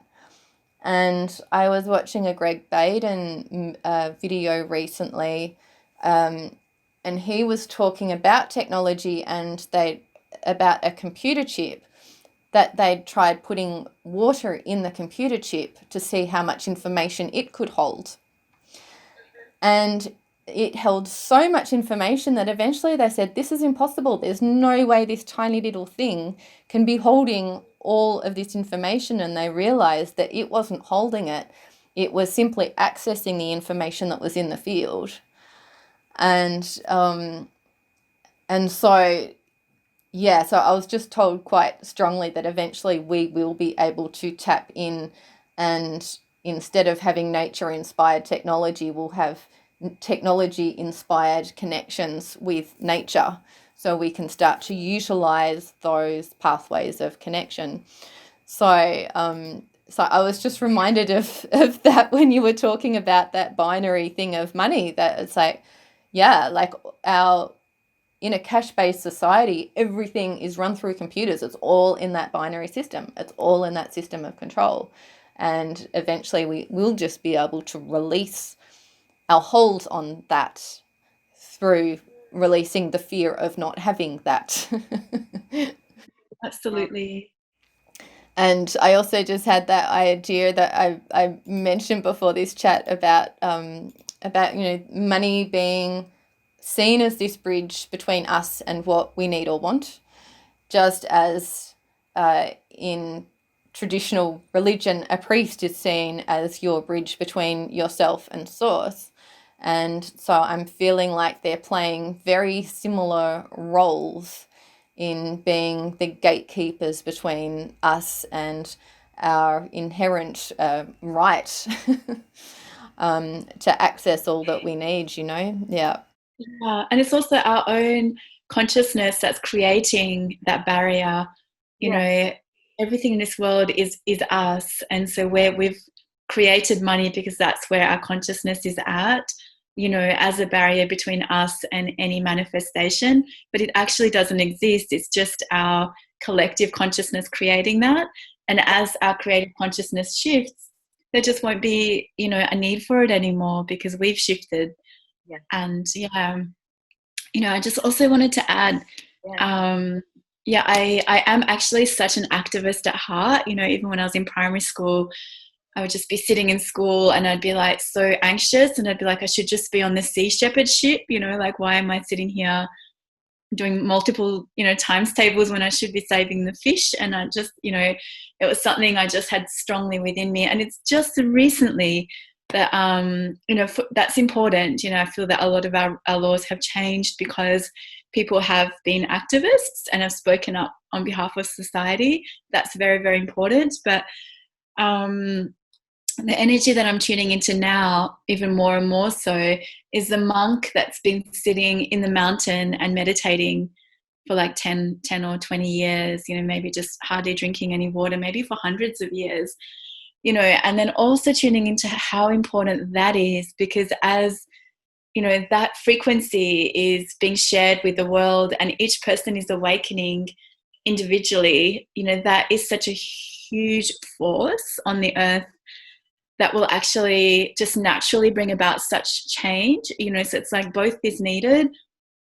And I was watching a Greg Baden video recently, and he was talking about technology and about a computer chip that they'd tried putting water in the computer chip to see how much information it could hold. And it held so much information that eventually they said, this is impossible. There's no way this tiny little thing can be holding all of this information. And they realized that it wasn't holding it. It was simply accessing the information that was in the field. And so, yeah, so I was just told quite strongly that eventually we will be able to tap in and instead of having nature inspired technology, we'll have technology inspired connections with nature, so we can start to utilize those pathways of connection. So I was just reminded of that when you were talking about that binary thing of money, that it's like, yeah, like our in a cash-based society, everything is run through computers. It's all in that binary system. It's all in that system of control. And eventually we will just be able to release our hold on that through releasing the fear of not having that. Absolutely. And I also just had that idea that I mentioned before this chat about money being seen as this bridge between us and what we need or want, just as in traditional religion, a priest is seen as your bridge between yourself and source. And so I'm feeling like they're playing very similar roles in being the gatekeepers between us and our inherent right to access all that we need, Yeah. Yeah. And it's also our own consciousness that's creating that barrier. You Yeah. know, everything in this world is us. And so where we've created money because that's where our consciousness is at, as a barrier between us and any manifestation. But it actually doesn't exist. It's just our collective consciousness creating that. And as our creative consciousness shifts, there just won't be, a need for it anymore because we've shifted. Yeah. And yeah, I just also wanted to add, I am actually such an activist at heart. Even when I was in primary school, I would just be sitting in school and I'd be like so anxious and I'd be like, I should just be on the Sea Shepherd ship, like why am I sitting here doing multiple, times tables when I should be saving the fish? And I just, it was something I just had strongly within me. And it's just recently that, that's important. I feel that a lot of our laws have changed because people have been activists and have spoken up on behalf of society. That's very, very important. But the energy that I'm tuning into now, even more and more so, is the monk that's been sitting in the mountain and meditating for like 10 or 20 years, maybe just hardly drinking any water, maybe for hundreds of years, and then also tuning into how important that is, because as that frequency is being shared with the world and each person is awakening individually, that is such a huge force on the earth that will actually just naturally bring about such change. So it's like both is needed.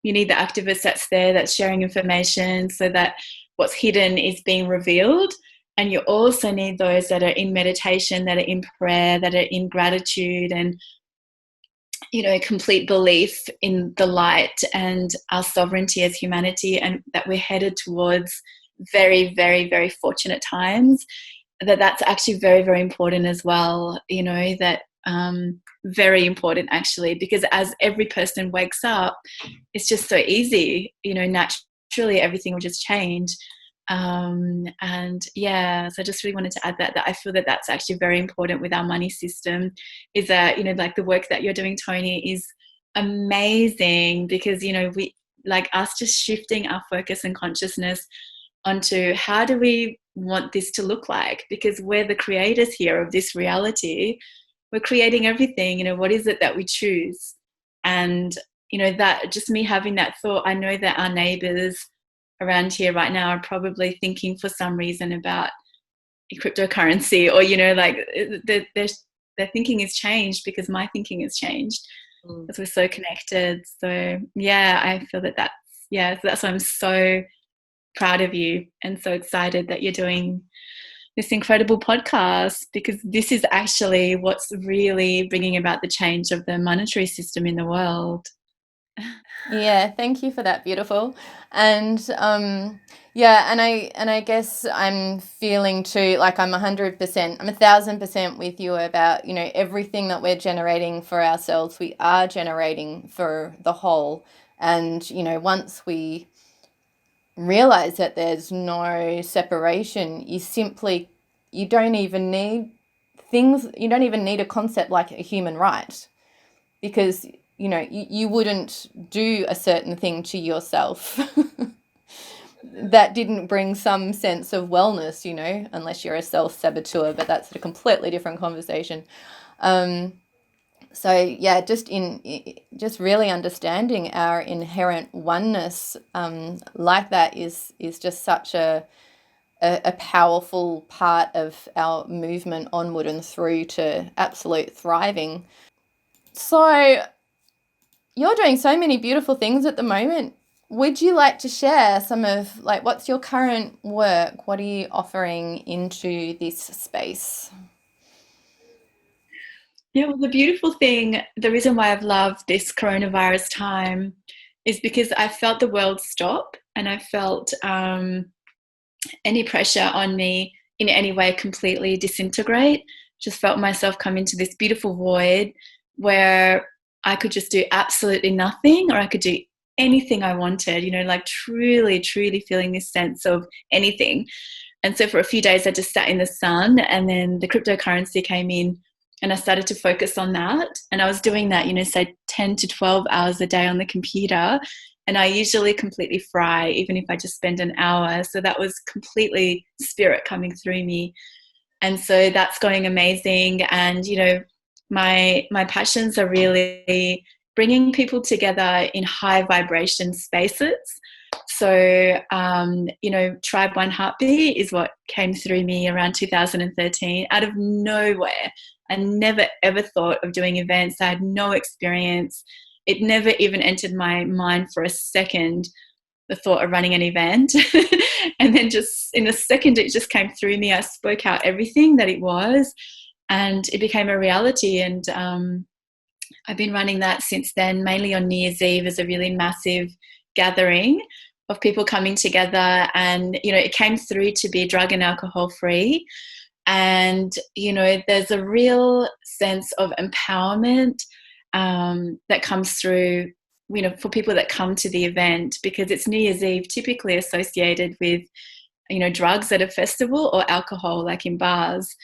You need the activist that's there, that's sharing information so that what's hidden is being revealed. And you also need those that are in meditation, that are in prayer, that are in gratitude and, complete belief in the light and our sovereignty as humanity, and that we're headed towards very, very, very fortunate times. That's actually very, very important as well, that very important actually, because as every person wakes up, it's just so easy, naturally everything will just change. And yeah, so I just really wanted to add that I feel that that's actually very important with our money system, is that, like the work that you're doing, Tjoni, is amazing because, we like us just shifting our focus and consciousness onto how do we want this to look like, because we're the creators here of this reality. We're creating everything. What is it that we choose? And that just me having that thought, I know that our neighbors around here right now are probably thinking for some reason about cryptocurrency, or like their thinking has changed because my thinking has changed because we're so connected. So yeah, I feel that so that's why I'm so proud of you and so excited that you're doing this incredible podcast, because this is actually what's really bringing about the change of the monetary system in the world. Yeah, thank you for that, beautiful. And yeah, and I guess I'm feeling too like I'm 100%, I'm 1,000% with you about, everything that we're generating for ourselves, we are generating for the whole. And, once we realize that there's no separation, you don't even need things, you don't even need a concept like a human right, because you wouldn't do a certain thing to yourself that didn't bring some sense of wellness, unless you're a self-saboteur, but that's a completely different conversation. So yeah, just really understanding our inherent oneness, like that is just such a powerful part of our movement onward and through to absolute thriving. So you're doing so many beautiful things at the moment. Would you like to share some of, like, what's your current work? What are you offering into this space? Yeah, well, the beautiful thing, the reason why I've loved this coronavirus time is because I felt the world stop, and I felt any pressure on me in any way completely disintegrate. Just felt myself come into this beautiful void where I could just do absolutely nothing, or I could do anything I wanted, like truly, truly feeling this sense of anything. And so for a few days, I just sat in the sun, and then the cryptocurrency came in, and I started to focus on that. And I was doing that, say 10 to 12 hours a day on the computer. And I usually completely fry, even if I just spend an hour. So that was completely spirit coming through me. And so that's going amazing. And, my passions are really bringing people together in high vibration spaces. So, Tribe One Heartbeat is what came through me around 2013 out of nowhere. I never ever thought of doing events. I had no experience. It never even entered my mind for a second, the thought of running an event. And then just in a second, it just came through me. I spoke out everything that it was, and it became a reality. And I've been running that since then, mainly on New Year's Eve as a really massive gathering of people coming together. And, it came through to be drug and alcohol free. And, there's a real sense of empowerment that comes through, for people that come to the event, because it's New Year's Eve typically associated with, drugs at a festival or alcohol, like in bars.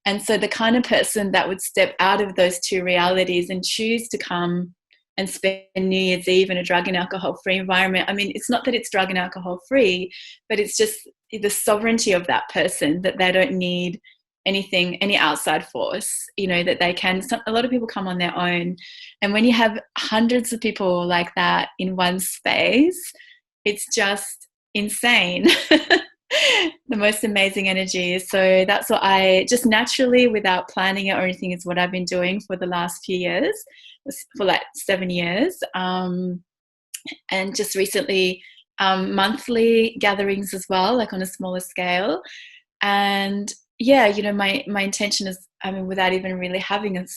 And so the kind of person that would step out of those two realities and choose to come and spend New Year's Eve in a drug and alcohol free environment. I mean, it's not that it's drug and alcohol free, but it's just the sovereignty of that person, that they don't need anything, any outside force, that they can. A lot of people come on their own. And when you have hundreds of people like that in one space, it's just insane. The most amazing energy. So that's what I just naturally, without planning it or anything, is what I've been doing for the last few years, for like 7 years. And just recently, monthly gatherings as well, like on a smaller scale. And yeah, my intention is, without even really having an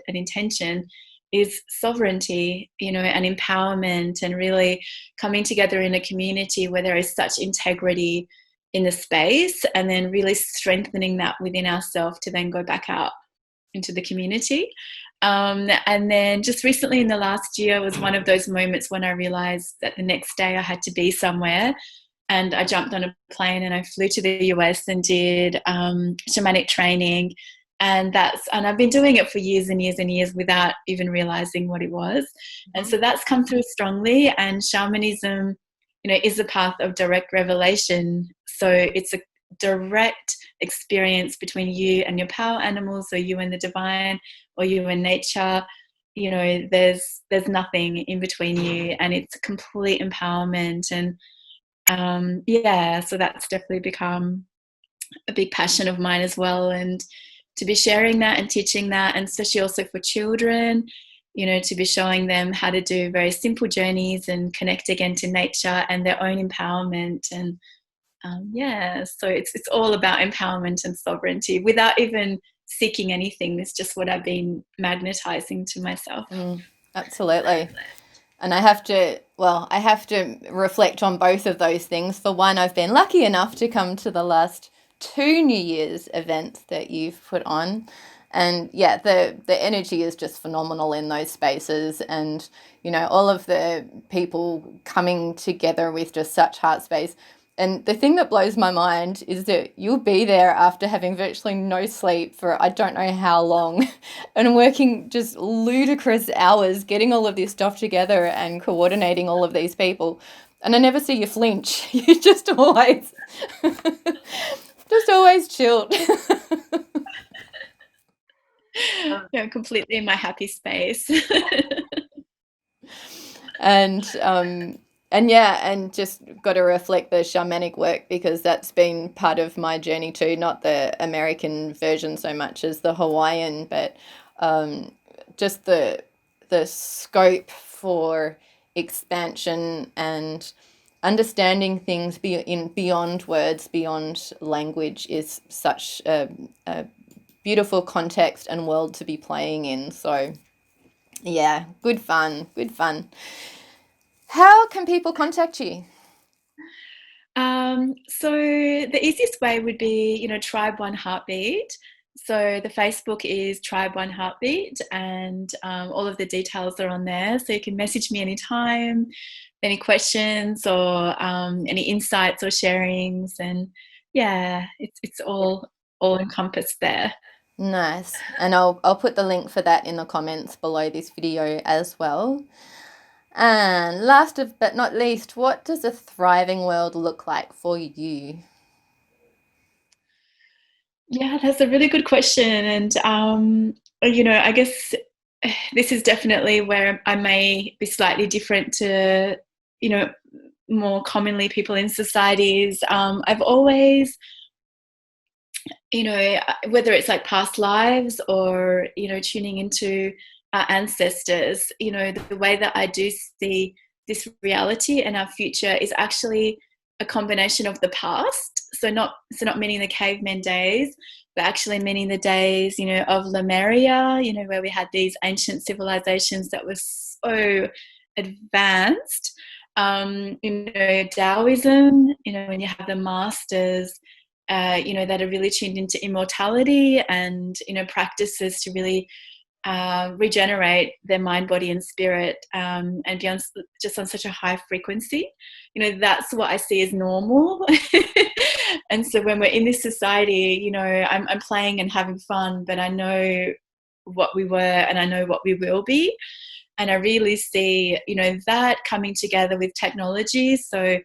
intention, is sovereignty, and empowerment, and really coming together in a community where there is such integrity in the space, and then really strengthening that within ourselves to then go back out into the community. And then just recently in the last year was one of those moments when I realized that the next day I had to be somewhere. And I jumped on a plane and I flew to the US and did shamanic training. And I've been doing it for years and years and years without even realizing what it was. And so that's come through strongly. And shamanism, is a path of direct revelation. So it's a direct experience between you and your power animals, or you and the divine, or you and nature. There's nothing in between you, and it's complete empowerment. And so that's definitely become a big passion of mine as well. And to be sharing that and teaching that, and especially also for children, to be showing them how to do very simple journeys and connect again to nature and their own empowerment. And so it's all about empowerment and sovereignty without even seeking anything. It's just what I've been magnetizing to myself. Absolutely. And I have to reflect on both of those things. For one, I've been lucky enough to come to the last 2 New Year's events that you've put on. And yeah, the energy is just phenomenal in those spaces. And, all of the people coming together with just such heart space. and the thing that blows my mind is that you'll be there after having virtually no sleep for I don't know how long and working just ludicrous hours getting all of this stuff together and coordinating all of these people. And I never see you flinch. You just always chilled. Yeah, completely in my happy space. and and yeah, and just got to reflect the shamanic work because that's been part of my journey too, not the American version so much as the Hawaiian, but just the scope for expansion and understanding things beyond words, beyond language is such a beautiful context and world to be playing in. So yeah, good fun, good fun. How can people contact you? So the easiest way would be, Tribe One Heartbeat. So the Facebook is Tribe One Heartbeat, and all of the details are on there. So you can message me anytime, any questions or any insights or sharings, and yeah, it's all encompassed there. Nice. And I'll put the link for that in the comments below this video as well. And last but not least, what does a thriving world look like for you? Yeah, that's a really good question. And, I guess this is definitely where I may be slightly different to, you know, more commonly people in societies. I've always, whether it's like past lives or, tuning into our ancestors, the way that I do see this reality and our future is actually a combination of the past. So not meaning the cavemen days, but actually meaning the days, of Lemuria, where we had these ancient civilizations that were so advanced. Taoism, when you have the masters, that are really tuned into immortality and, practices to really regenerate their mind, body, and spirit, and be on, just on such a high frequency. That's what I see as normal. And so when we're in this society, I'm playing and having fun, but I know what we were and I know what we will be. And I really see, that coming together with technology. So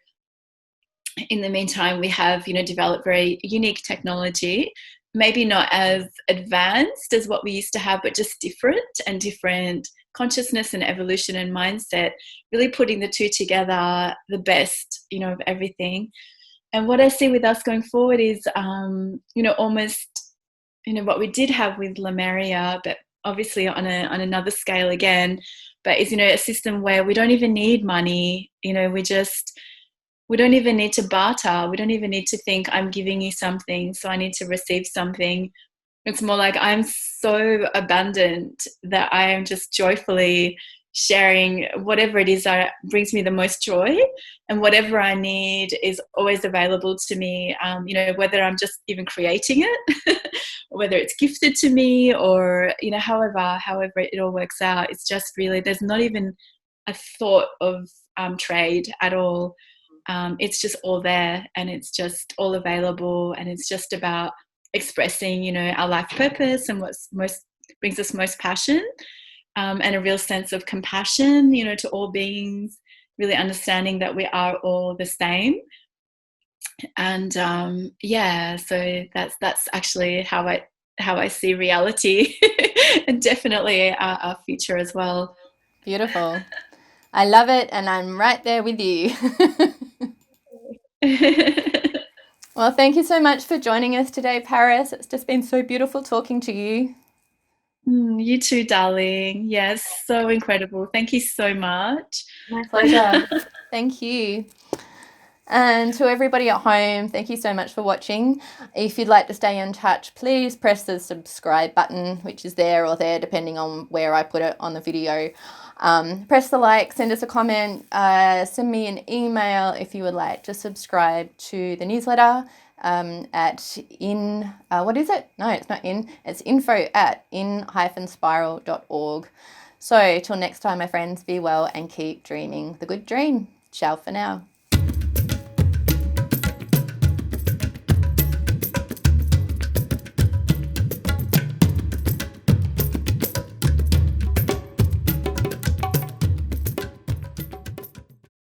in the meantime, we have, developed very unique technology, maybe not as advanced as what we used to have, but just different consciousness and evolution and mindset, really putting the two together, the best, of everything. And what I see with us going forward is, almost, what we did have with Lemuria, but obviously on another scale again, but is, a system where we don't even need money, we don't even need to barter. We don't even need to think I'm giving you something, so I need to receive something. It's more like I'm so abundant that I am just joyfully sharing whatever it is that brings me the most joy, and whatever I need is always available to me, whether I'm just even creating it or whether it's gifted to me or, however it all works out. It's just really, there's not even a thought of trade at all. It's just all there and it's just all available, and it's just about expressing, our life purpose and what's most brings us most passion, and a real sense of compassion, to all beings, really understanding that we are all the same. And so that's actually how I see reality, and definitely our future as well. Beautiful. I love it, and I'm right there with you. Well, thank you so much for joining us today, Paris. It's just been so beautiful talking to you. You too, darling. Yes, so incredible. Thank you so much. My pleasure. Thank you. And to everybody at home, thank you so much for watching. If you'd like to stay in touch, please press the subscribe button, which is there or there, depending on where I put it on the video. Press the like, send us a comment, send me an email if you would like to subscribe to the newsletter what is it? No, it's not it's info@in-spiral.org. So till next time, my friends, be well and keep dreaming the good dream. Ciao for now.